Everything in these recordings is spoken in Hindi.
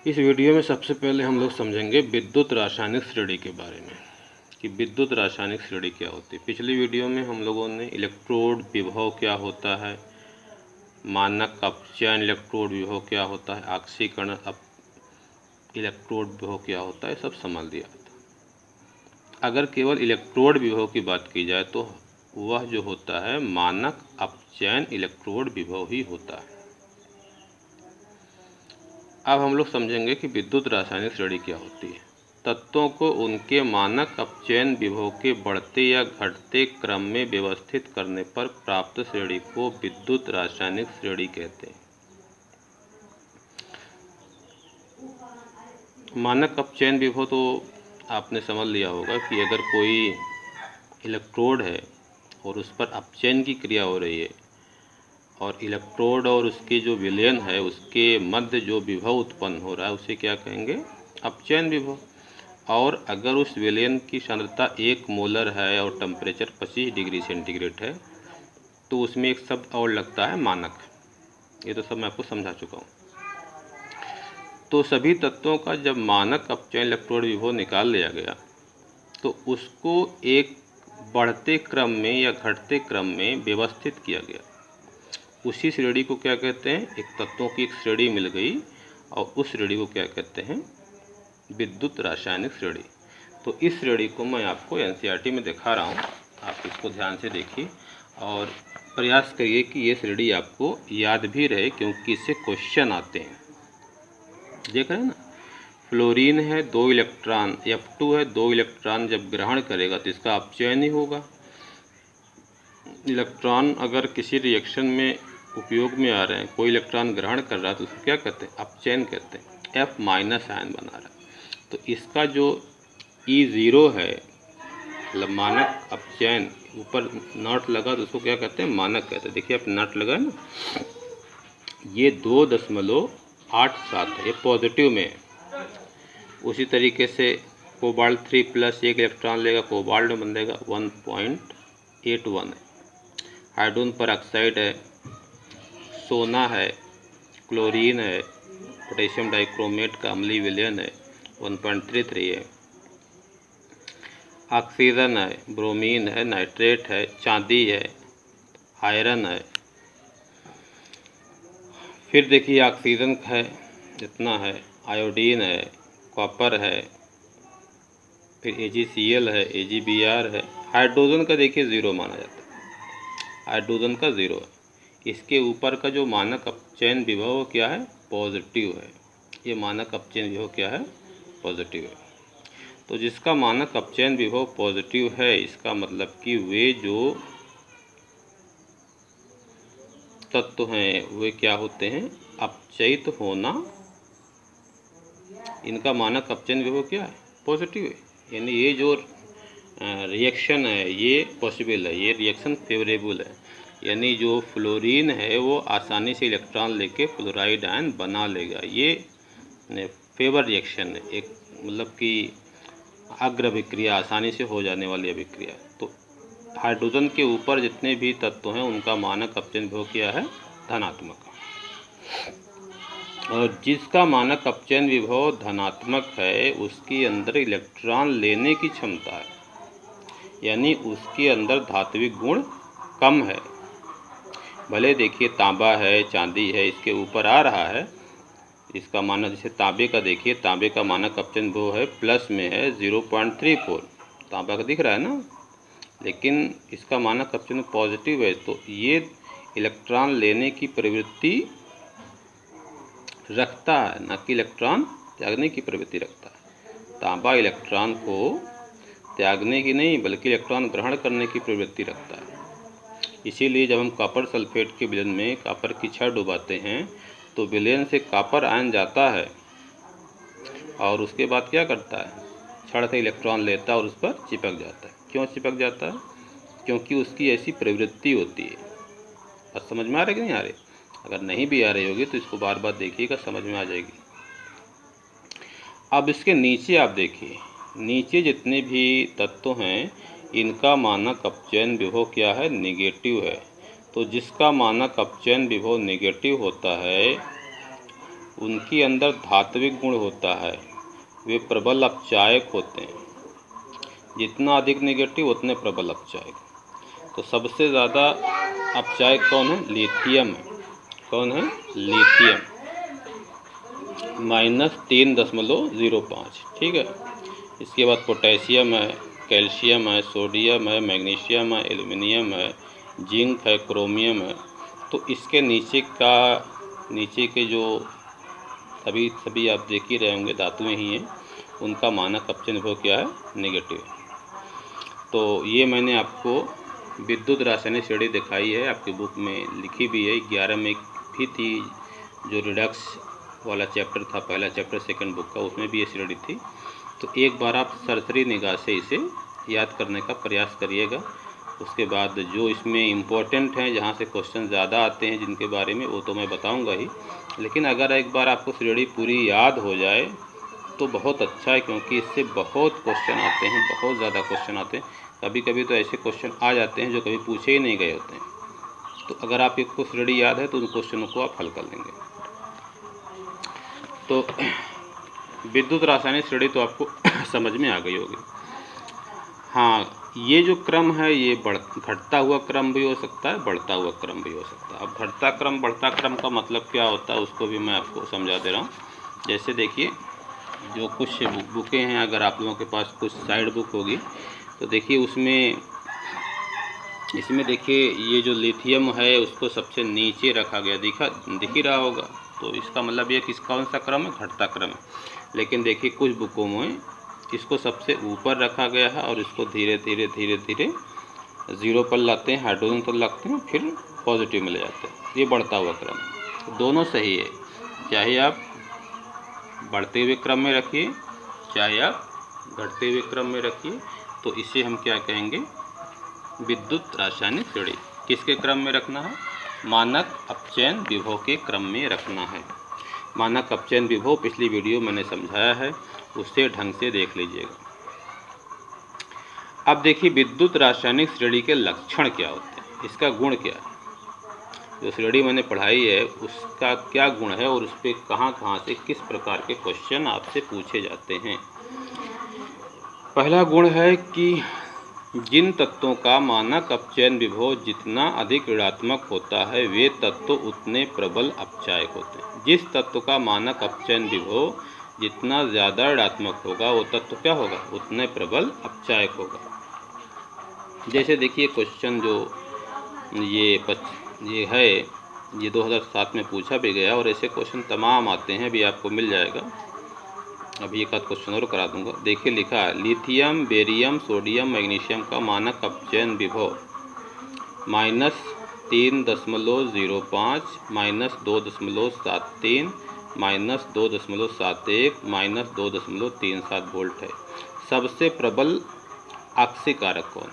इस वीडियो में सबसे पहले हम लोग समझेंगे विद्युत रासायनिक श्रेणी के बारे में कि विद्युत रासायनिक श्रेणी क्या होती है। पिछली वीडियो में हम लोगों ने इलेक्ट्रोड विभव क्या होता है, मानक अपचयन इलेक्ट्रोड विभव क्या होता है, ऑक्सीकरण इलेक्ट्रोड विभव क्या होता है, सब समझ लिया था। अगर केवल इलेक्ट्रोड विभव की बात की जाए तो वह जो होता है मानक अपचयन इलेक्ट्रोड विभव ही होता है। अब हम लोग समझेंगे कि विद्युत रासायनिक श्रेणी क्या होती है। तत्वों को उनके मानक अपचयन विभव के बढ़ते या घटते क्रम में व्यवस्थित करने पर प्राप्त श्रेणी को विद्युत रासायनिक श्रेणी कहते हैं। मानक अपचयन विभव तो आपने समझ लिया होगा कि अगर कोई इलेक्ट्रोड है और उस पर अपचयन की क्रिया हो रही है और इलेक्ट्रोड और उसके जो विलयन है उसके मध्य जो विभव उत्पन्न हो रहा है उसे क्या कहेंगे, अपचयन विभव। और अगर उस विलयन की सांद्रता 1 मोलर है और टेम्परेचर 25 डिग्री सेंटीग्रेड है तो उसमें एक शब्द और लगता है मानक। ये तो सब मैं आपको समझा चुका हूँ। तो सभी तत्वों का जब मानक अपचयन इलेक्ट्रोड विभव निकाल लिया गया तो उसको एक बढ़ते क्रम में या घटते क्रम में व्यवस्थित किया गया। उसी श्रेणी को क्या कहते हैं, एक तत्वों की एक श्रेणी मिल गई और उस श्रेणी को क्या कहते हैं, विद्युत रासायनिक श्रेणी। तो इस श्रेणी को मैं आपको एनसीईआरटी में दिखा रहा हूँ, आप इसको ध्यान से देखिए और प्रयास करिए कि ये श्रेणी आपको याद भी रहे क्योंकि इससे क्वेश्चन आते हैं। देख रहे हैं ना, फ्लोरीन है 2 इलेक्ट्रॉन, F2 है 2 इलेक्ट्रॉन जब ग्रहण करेगा तो इसका अपचयन ही होगा। इलेक्ट्रॉन अगर किसी रिएक्शन में उपयोग में आ रहे हैं, कोई इलेक्ट्रॉन ग्रहण कर रहा है तो उसको क्या कहते हैं, अपचयन कहते हैं। F- आयन बना रहा है तो इसका जो E0 है मतलब मानक अपचयन, ऊपर नॉट लगा तो उसको क्या कहते हैं, मानक कहते हैं। देखिए आप नॉट लगा ना, ये 2.87 है, ये पॉजिटिव में है। उसी तरीके से कोबाल्ट 3 प्लस 1 इलेक्ट्रॉन लेगा, कोबाल्ट में बनेगा 1.81 है। हाइड्रोजन पर ऑक्साइड है, सोना है, क्लोरीन है, पोटेशियम डाइक्रोमेट का अम्लीय विलयन है 1.33 है, ऑक्सीजन है, ब्रोमीन है, नाइट्रेट है, चांदी है, आयरन है। फिर देखिए ऑक्सीजन है जितना है, आयोडीन है, कॉपर है, फिर AgCl है, AgBr है। हाइड्रोजन का देखिए 0 माना जाता है, हाइड्रोजन का 0 है। इसके ऊपर का जो मानक अपचयन विभव क्या है, पॉजिटिव है। ये मानक अपचयन विभव क्या है, पॉजिटिव है। तो जिसका मानक अपचयन विभव पॉजिटिव है इसका मतलब कि वे जो तत्व हैं वे क्या होते हैं, अपचयित होना, इनका मानक अपचयन विभव क्या है, पॉजिटिव है। यानी ये जो रिएक्शन है ये पॉसिबल है, ये रिएक्शन फेवरेबल है। यानी जो फ्लोरीन है वो आसानी से इलेक्ट्रॉन लेके फ्लोराइड आयन बना लेगा। ये फेवर रिएक्शन है, एक मतलब कि अग्र अभिक्रिया, आसानी से हो जाने वाली अभिक्रिया। तो हाइड्रोजन के ऊपर जितने भी तत्व हैं उनका मानक अपचयन विभव क्या है, धनात्मक। और जिसका मानक अपचयन विभव धनात्मक है उसके अंदर इलेक्ट्रॉन लेने की क्षमता है, यानी उसके अंदर धात्विक गुण कम है। भले देखिए तांबा है, चांदी है, इसके ऊपर आ रहा है, इसका मानक, जैसे तांबे का देखिए, तांबे का मानक अपचयन विभव है प्लस में है 0.34, तांबा का दिख रहा है ना, लेकिन इसका मानक अपचयन पॉजिटिव है। तो ये इलेक्ट्रॉन लेने की प्रवृत्ति रखता है, न कि इलेक्ट्रॉन त्यागने की प्रवृत्ति रखता है। तांबा इलेक्ट्रॉन को त्यागने की नहीं बल्कि इलेक्ट्रॉन ग्रहण करने की प्रवृत्ति रखता है। इसीलिए जब हम कॉपर सल्फेट के विलयन में कॉपर की छड़ डुबाते हैं तो विलयन से कॉपर आयन जाता है और उसके बाद क्या करता है, छड़ से इलेक्ट्रॉन लेता है और उस पर चिपक जाता है। क्यों चिपक जाता है, क्योंकि उसकी ऐसी प्रवृत्ति होती है। बस समझ में आ रही कि नहीं आ रही, अगर नहीं भी आ रही होगी तो इसको बार बार देखिएगा, समझ में आ जाएगी। अब इसके नीचे आप देखिए, नीचे जितने भी तत्व हैं इनका मानक अपचयन विभव क्या है, नेगेटिव है। तो जिसका मानक अपचयन विभव नेगेटिव होता है उनके अंदर धात्विक गुण होता है, वे प्रबल अपचायक होते हैं। जितना अधिक नेगेटिव उतने प्रबल अपचायक। तो सबसे ज़्यादा अपचायक कौन है? लिथियम है। कौन है? लिथियम, -3.05। ठीक है। इसके बाद पोटेशियम है, कैल्शियम है, सोडियम है, मैग्नीशियम है, एल्युमिनियम है, जिंक है, क्रोमियम है। तो इसके नीचे के जो सभी आप देख ही रहे होंगे धातुएं ही हैं, उनका मानक अपचयन विभव क्या है? नेगेटिव। तो ये मैंने आपको विद्युत रासायनिक श्रेणी दिखाई है, आपकी बुक में लिखी भी है। 11 में भी थी, जो रिडक्स वाला चैप्टर था, पहला चैप्टर सेकंड बुक का, उसमें भी ये श्रेणी थी। तो एक बार आप सरसरी निगाह से इसे याद करने का प्रयास करिएगा। उसके बाद जो इसमें इम्पोर्टेंट हैं, जहाँ से क्वेश्चन ज़्यादा आते हैं जिनके बारे में, वो तो मैं बताऊंगा ही। लेकिन अगर एक बार आपको श्रेणी पूरी याद हो जाए तो बहुत अच्छा है, क्योंकि इससे बहुत क्वेश्चन आते हैं, बहुत ज़्यादा क्वेश्चन आते हैं। कभी कभी तो ऐसे क्वेश्चन आ जाते हैं जो कभी पूछे ही नहीं गए होते हैं। तो अगर आप एक को श्रेणी याद है तो उन क्वेश्चनों को आप हल कर लेंगे। तो विद्युत रासायनिक श्रेणी तो आपको समझ में आ गई होगी। हाँ, ये जो क्रम है ये घटता हुआ क्रम भी हो सकता है, बढ़ता हुआ क्रम भी हो सकता है। अब घटता क्रम बढ़ता क्रम का मतलब क्या होता है उसको भी मैं आपको समझा दे रहा हूँ। जैसे देखिए, जो कुछ बुकें हैं, अगर आप लोगों के पास कुछ साइड बुक होगी तो देखिए इसमें देखिए ये जो लिथियम है उसको सबसे नीचे रखा गया, दिख ही रहा होगा। तो इसका मतलब ये कौन सा क्रम है? घटता क्रम है। लेकिन देखिए कुछ बुकों में इसको सबसे ऊपर रखा गया है और इसको धीरे धीरे 0 पर लाते हैं, हाइड्रोजन पर लगते हैं, फिर पॉजिटिव में ले जाते हैं। ये बढ़ता हुआ क्रम है। दोनों सही है, चाहे आप बढ़ते हुए क्रम में रखिए, चाहे आप घटते हुए क्रम में रखिए। तो इसे हम क्या कहेंगे? विद्युत रासायनिक श्रेणी। किसके क्रम में रखना है? मानक अपचयन विभव के क्रम में रखना है। मानक अपचयन विभव पिछली वीडियो मैंने समझाया है, उससे ढंग से देख लीजिएगा। अब देखिए विद्युत रासायनिक श्रेणी के लक्षण क्या होते हैं, इसका गुण क्या है। जो श्रेणी मैंने पढ़ाई है उसका क्या गुण है और उस पर कहाँ से किस प्रकार के क्वेश्चन आपसे पूछे जाते हैं। पहला गुण है कि जिन तत्वों का मानक अपचयन विभव जितना अधिक ऋणात्मक होता है वे तत्व उतने प्रबल अपचायक होते हैं। जिस तत्व का मानक अपचयन विभव जितना ज़्यादा ऋणात्मक होगा वो तत्व क्या होगा? उतने प्रबल अपचायक होगा। जैसे देखिए क्वेश्चन जो ये है, ये 2007 में पूछा भी गया और ऐसे क्वेश्चन तमाम आते हैं, भी आपको मिल जाएगा। अभी एक आध क्वेश्चन और करा दूंगा। देखिए लिखा है लिथियम, बेरियम, सोडियम, मैग्नीशियम का मानक अपचयन विभव -3.05, -2.73, -2.71, -2.37 वोल्ट है। सबसे प्रबल आक्सीकारक कौन है?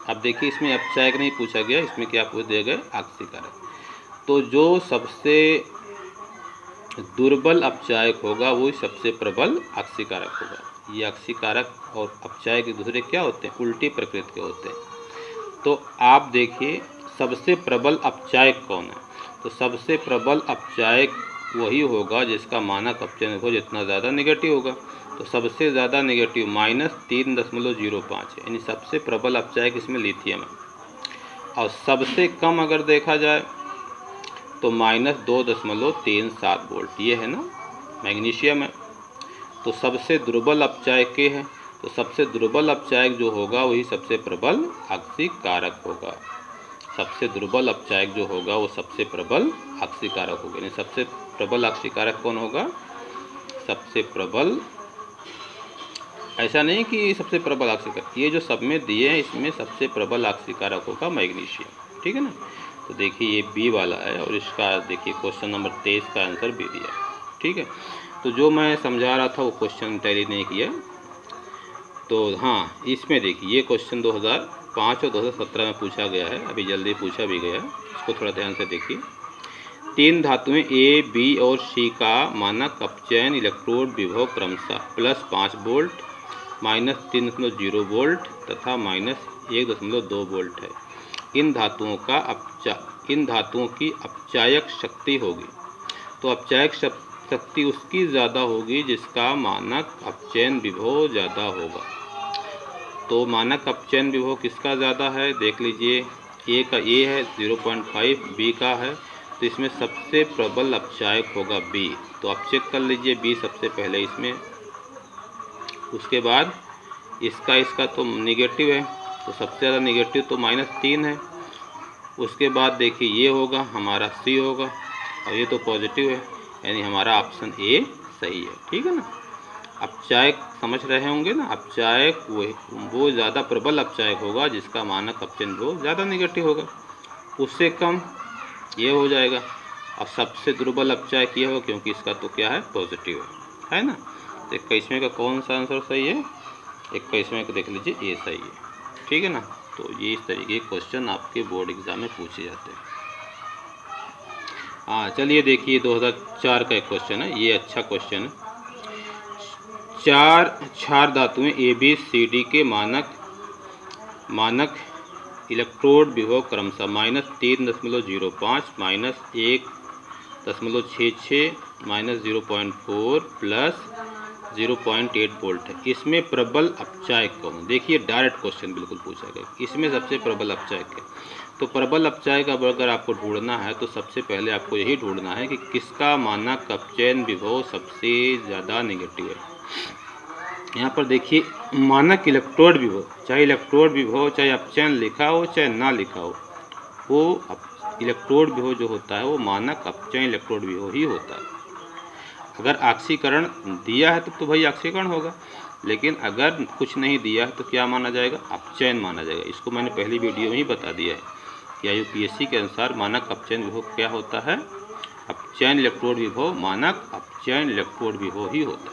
अब देखिए इसमें अपचायक नहीं पूछा गया, इसमें क्या पूछ दिया गया? आक्सीकारक। तो जो सबसे दुर्बल अपचायक होगा वो सबसे प्रबल आक्सीकारक होगा। ये आक्सीकारक और अपचायक एक दूसरे क्या होते हैं? उल्टी प्रकृति के होते हैं। तो आप देखिए सबसे प्रबल अपचायक कौन है? तो सबसे प्रबल अपचायक वही होगा जिसका मानक अपचयन विभव जितना ज़्यादा नेगेटिव होगा। तो सबसे ज़्यादा नेगेटिव -3.05 है, यानी सबसे प्रबल अपचायक इसमें लिथियम है। और सबसे कम अगर देखा जाए तो -2.37 वोल्ट, ये है ना, मैग्नीशियम है। तो सबसे दुर्बल अपचायक के है, तो सबसे दुर्बल अपचायक जो होगा वही सबसे प्रबल आक्सीकारक होगा। सबसे दुर्बल अपचायक जो होगा वो सबसे प्रबल आक्सीकारक होगा। यानी सबसे प्रबल आक्सीकारक कौन होगा? सबसे प्रबल, ऐसा नहीं कि सबसे प्रबल आक्सीकारक, ये जो सब में दिए हैं इसमें सबसे प्रबल आक्सीकारक होगा मैग्नीशियम। ठीक है ना। तो देखिए ये बी वाला है और इसका देखिए क्वेश्चन नंबर 23 का आंसर बी दिया है। ठीक है। तो जो मैं समझा रहा था वो क्वेश्चन टैली नहीं किया। तो हाँ, इसमें देखिए ये क्वेश्चन 2005 और 2017 में पूछा गया है, अभी जल्दी पूछा भी गया है, इसको थोड़ा ध्यान से देखिए। 3 धातुएं ए, बी और सी का मानक अपचयन इलेक्ट्रोड विभव क्रमशः +5 वोल्ट, -3.0 वोल्ट तथा -1.2 वोल्ट है। इन धातुओं की अपचायक शक्ति होगी तो अपचायक शक्ति उसकी ज़्यादा होगी जिसका मानक अपचयन विभव ज़्यादा होगा। तो मानक अपचयन विभव किसका ज़्यादा है, देख लीजिए। ए का ए है 0.5, बी का है, तो इसमें सबसे प्रबल अपचायक होगा बी। तो आप चेक कर लीजिए बी सबसे पहले इसमें। उसके बाद इसका तो निगेटिव है, तो सबसे ज़्यादा निगेटिव तो -3 है। उसके बाद देखिए ये होगा हमारा सी होगा, और ये तो पॉजिटिव है, यानी हमारा ऑप्शन ए सही है। ठीक है ना। अपचायक समझ रहे होंगे ना, अपचायक वो ज़्यादा प्रबल अपचायक होगा जिसका मानक अपचयन वो ज़्यादा निगेटिव होगा, उससे कम ये हो जाएगा। और सबसे दुर्बल अपचायक ये होगा क्योंकि इसका तो क्या है, पॉजिटिव है ना। तो 21वें का कौन सा आंसर सही है, 21वें का देख लीजिए ए सही है। ठीक है ना। तो ये इस तरीके के क्वेश्चन आपके बोर्ड एग्जाम में पूछे जाते हैं। हाँ चलिए देखिए 2004 का एक क्वेश्चन है, ये अच्छा क्वेश्चन है। चार क्षार धातुएं ABCD के मानक इलेक्ट्रोड विभव क्रमशः -3.05, -1.66, -0.4 प्लस 0.8 वोल्ट है। इसमें प्रबल अपचायक कौन? देखिए डायरेक्ट क्वेश्चन बिल्कुल पूछा गया, इसमें सबसे प्रबल अपचायक है। तो प्रबल अपचायक अब अगर आपको ढूंढना है तो सबसे पहले आपको यही ढूंढना है कि किसका मानक अपचयन विभव सबसे ज़्यादा निगेटिव है। यहाँ पर देखिए मानक इलेक्ट्रोड विभव, चाहे इलेक्ट्रोड विभव चाहे अपचयन लिखा हो चाहे ना लिखा हो, वो इलेक्ट्रोड विभव जो होता है वो मानक अपचयन इलेक्ट्रोड विभव ही होता है। अगर ऑक्सीकरण दिया है तो भाई ऑक्सीकरण होगा, लेकिन अगर कुछ नहीं दिया है तो क्या माना जाएगा, अपचयन माना जाएगा। इसको मैंने पहली वीडियो में ही बता दिया है कि UPSC के अनुसार मानक अपचयन विभव क्या होता है, अपचयन इलेक्ट्रोड विभव मानक अपचयन इलेक्ट्रोड विभव ही होता है।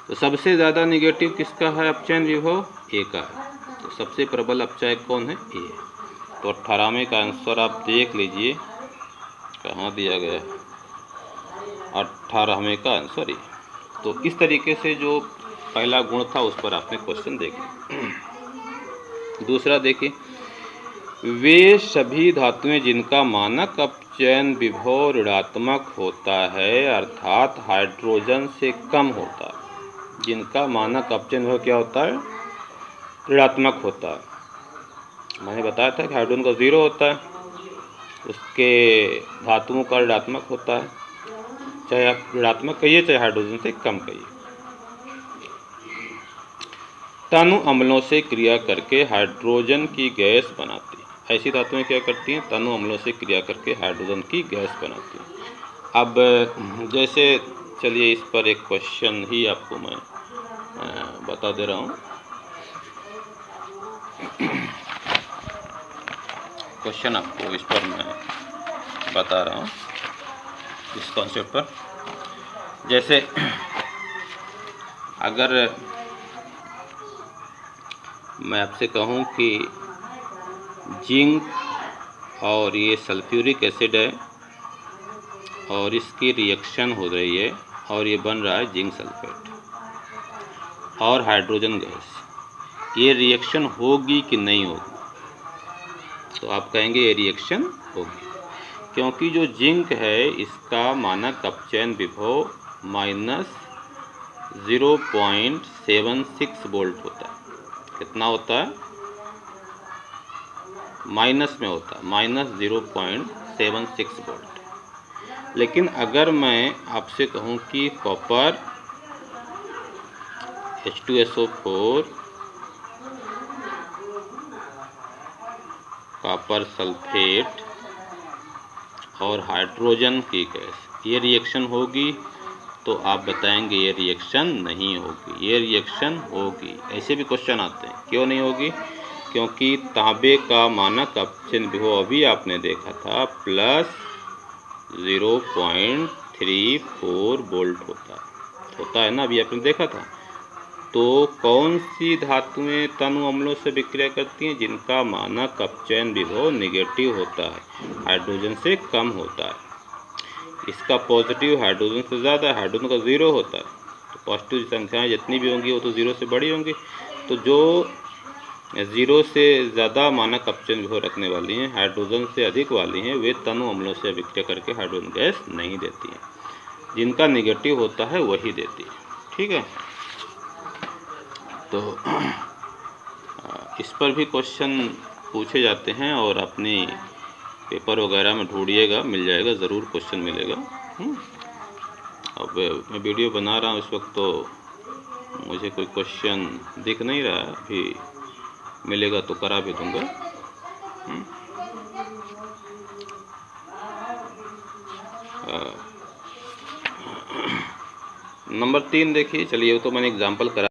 तो सबसे ज़्यादा निगेटिव किसका है अपचयन विभव, ए का है। तो सबसे प्रबल अपचायक कौन है, ए। तो 18वें का आंसर आप देख लीजिए कहाँ दिया गया है, 18वें का आंसर ए। तो इस तरीके से जो पहला गुण था उस पर आपने क्वेश्चन देखे। दूसरा देखिए, वे सभी धातुएं जिनका मानक अपचयन विभव ऋणात्मक होता है अर्थात हाइड्रोजन से कम होता है। जिनका मानक अपचयन विभव क्या होता है, ऋणात्मक होता है। मैंने बताया था कि हाइड्रोजन का 0 होता है, उसके धातुओं का ऋणात्मक होता है, चाहे आप ऋणात्मक कहिए चाहे हाइड्रोजन से कम कहिए। तनु अम्लों से क्रिया करके हाइड्रोजन की गैस बनाती है। ऐसी धातुएं क्या करती हैं, तनु अम्लों से क्रिया करके हाइड्रोजन की गैस बनाती हैं। अब जैसे चलिए इस पर एक क्वेश्चन ही आपको मैं बता दे रहा हूँ। क्वेश्चन आपको इस पर मैं बता रहा हूँ, इस कॉन्सेप्ट पर। जैसे अगर मैं आपसे कहूँ कि जिंक और ये सल्फ्यूरिक एसिड है और इसकी रिएक्शन हो रही है और ये बन रहा है जिंक सल्फेट और हाइड्रोजन गैस, ये रिएक्शन होगी कि नहीं होगी, तो आप कहेंगे ये रिएक्शन होगी, क्योंकि जो जिंक है इसका मानक अपचयन विभव -0.76 वोल्ट होता है। कितना होता है, माइनस में होता है, -0.76 वोल्ट। लेकिन अगर मैं आपसे कहूँ कि कॉपर H2SO4 कॉपर सल्फेट और हाइड्रोजन की गैस, ये रिएक्शन होगी, तो आप बताएंगे ये रिएक्शन नहीं होगी, ये रिएक्शन होगी। ऐसे भी क्वेश्चन आते हैं, क्यों नहीं होगी, क्योंकि तांबे का मानक अपचयन विभव अभी आपने देखा था +0.34 वोल्ट होता है ना, अभी आपने देखा था। तो कौन सी धातुएं तनु अम्लों से विक्रिया करती हैं, जिनका मानक अपचयन विभव निगेटिव होता है, हाइड्रोजन से कम होता है। इसका पॉजिटिव हाइड्रोजन से ज़्यादा है, हाइड्रोजन का 0 होता है। तो पॉजिटिव संख्याएं जितनी भी होंगी वो तो 0 से बड़ी होंगी। तो जो 0 से ज़्यादा मानक अपचयन विभव रखने वाली हैं, हाइड्रोजन से अधिक वाली हैं, वे तनु अम्लों से अभिक्रिया करके हाइड्रोजन गैस नहीं देती हैं। जिनका नेगेटिव होता है वही देती है। ठीक है, तो इस पर भी क्वेश्चन पूछे जाते हैं और अपनी पेपर वगैरह में ढूंढिएगा, मिल जाएगा, ज़रूर क्वेश्चन मिलेगा। अब मैं वीडियो बना रहा हूँ इस वक्त, तो मुझे कोई क्वेश्चन दिख नहीं रहा है, अभी मिलेगा तो करा भी दूंगा। नंबर 3 देखिए, चलिए वो तो मैंने एग्जाम्पल करा।